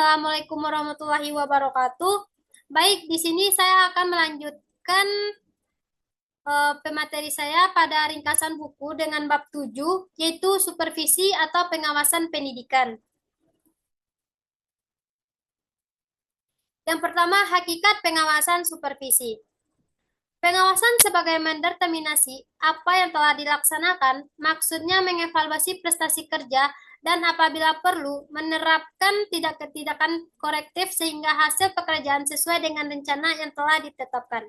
Assalamualaikum warahmatullahi wabarakatuh. Baik, di sini saya akan melanjutkan pemateri saya pada ringkasan buku dengan bab 7, yaitu supervisi atau pengawasan pendidikan. Yang pertama, hakikat pengawasan supervisi. Pengawasan sebagai mendeterminasi apa yang telah dilaksanakan, maksudnya mengevaluasi prestasi kerja dan apabila perlu menerapkan tindakan korektif sehingga hasil pekerjaan sesuai dengan rencana yang telah ditetapkan.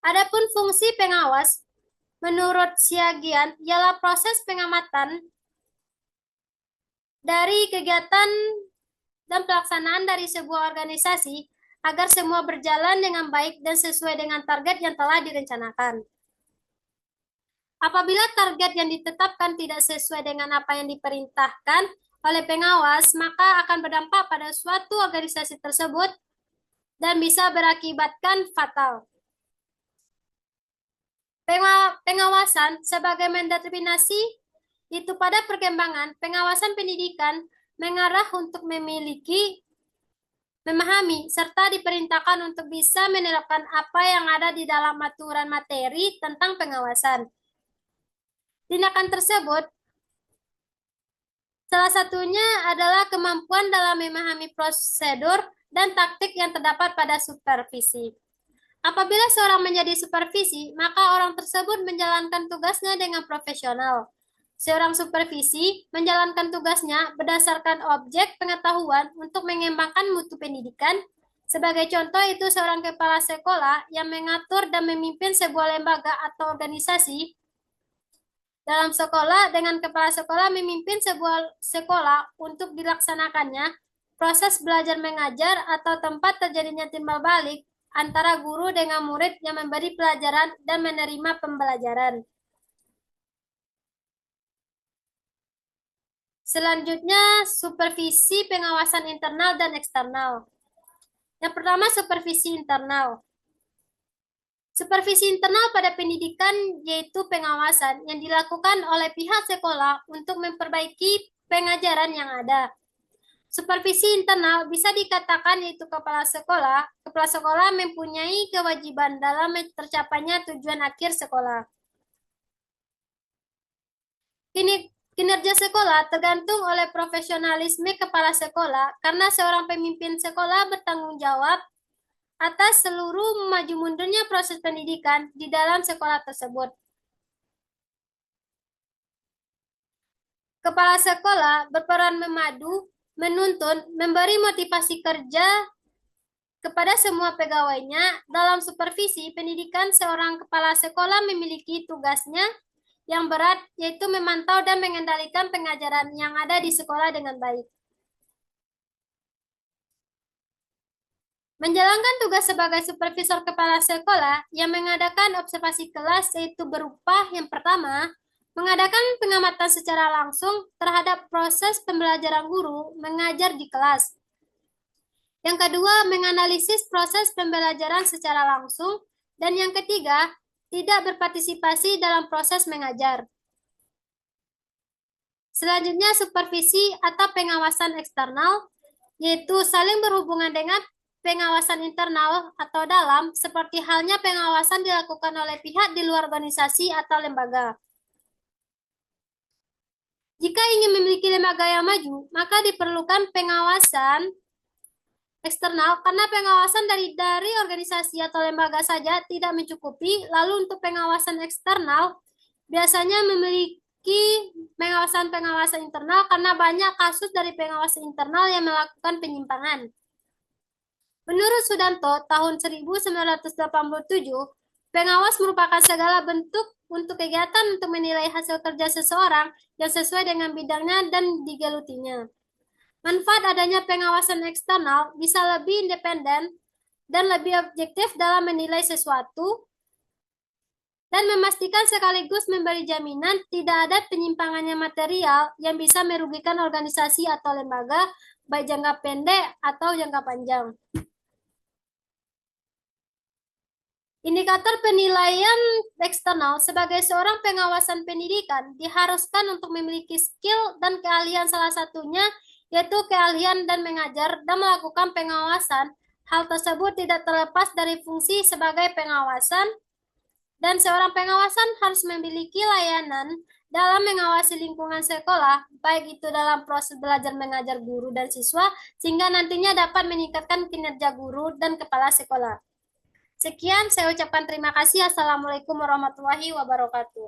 Adapun fungsi pengawas menurut Siagian ialah proses pengamatan dari kegiatan dan pelaksanaan dari sebuah organisasi agar semua berjalan dengan baik dan sesuai dengan target yang telah direncanakan. Apabila target yang ditetapkan tidak sesuai dengan apa yang diperintahkan oleh pengawas, maka akan berdampak pada suatu organisasi tersebut dan bisa berakibatkan fatal. Pengawasan sebagai mendeterminasi itu pada perkembangan pengawasan pendidikan mengarah untuk memahami, serta diperintahkan untuk bisa menerapkan apa yang ada di dalam aturan materi tentang pengawasan. Tindakan tersebut salah satunya adalah kemampuan dalam memahami prosedur dan taktik yang terdapat pada supervisi. Apabila seorang menjadi supervisi, maka orang tersebut menjalankan tugasnya dengan profesional. Seorang supervisi menjalankan tugasnya berdasarkan objek pengetahuan untuk mengembangkan mutu pendidikan. Sebagai contoh itu seorang kepala sekolah yang mengatur dan memimpin sebuah lembaga atau organisasi. Dalam sekolah, dengan kepala sekolah memimpin sebuah sekolah untuk dilaksanakannya proses belajar mengajar atau tempat terjadinya timbal balik antara guru dengan murid yang memberi pelajaran dan menerima pembelajaran. Selanjutnya, supervisi pengawasan internal dan eksternal. Yang pertama, supervisi internal. Supervisi internal pada pendidikan yaitu pengawasan yang dilakukan oleh pihak sekolah untuk memperbaiki pengajaran yang ada. Supervisi internal bisa dikatakan yaitu kepala sekolah. Kepala sekolah mempunyai kewajiban dalam tercapainya tujuan akhir sekolah. Kinerja sekolah tergantung oleh profesionalisme kepala sekolah karena seorang pemimpin sekolah bertanggung jawab atas seluruh maju mundurnya proses pendidikan di dalam sekolah tersebut. Kepala sekolah berperan memadu, menuntun, memberi motivasi kerja kepada semua pegawainya. Dalam supervisi pendidikan, seorang kepala sekolah memiliki tugasnya yang berat, yaitu memantau dan mengendalikan pengajaran yang ada di sekolah dengan baik. Menjalankan tugas sebagai supervisor kepala sekolah yang mengadakan observasi kelas yaitu berupa yang pertama, mengadakan pengamatan secara langsung terhadap proses pembelajaran guru mengajar di kelas. Yang kedua, menganalisis proses pembelajaran secara langsung. Dan yang ketiga, tidak berpartisipasi dalam proses mengajar. Selanjutnya, supervisi atau pengawasan eksternal, yaitu saling berhubungan dengan pengawasan internal atau dalam, seperti halnya pengawasan dilakukan oleh pihak di luar organisasi atau lembaga. Jika ingin memiliki lembaga yang maju, maka diperlukan pengawasan eksternal karena pengawasan dari organisasi atau lembaga saja tidak mencukupi. Lalu untuk pengawasan eksternal biasanya memiliki pengawasan internal karena banyak kasus dari pengawasan internal yang melakukan penyimpangan. Menurut Sudanto, tahun 1987, pengawas merupakan segala bentuk untuk kegiatan untuk menilai hasil kerja seseorang yang sesuai dengan bidangnya dan digelutinya. Manfaat adanya pengawasan eksternal bisa lebih independen dan lebih objektif dalam menilai sesuatu dan memastikan sekaligus memberi jaminan tidak ada penyimpangannya material yang bisa merugikan organisasi atau lembaga baik jangka pendek atau jangka panjang. Indikator penilaian eksternal sebagai seorang pengawasan pendidikan diharuskan untuk memiliki skill dan keahlian, salah satunya yaitu keahlian dan mengajar dan melakukan pengawasan. Hal tersebut tidak terlepas dari fungsi sebagai pengawasan, dan seorang pengawasan harus memiliki layanan dalam mengawasi lingkungan sekolah, baik itu dalam proses belajar mengajar guru dan siswa, sehingga nantinya dapat meningkatkan kinerja guru dan kepala sekolah. Sekian, saya ucapkan terima kasih. Assalamualaikum warahmatullahi wabarakatuh.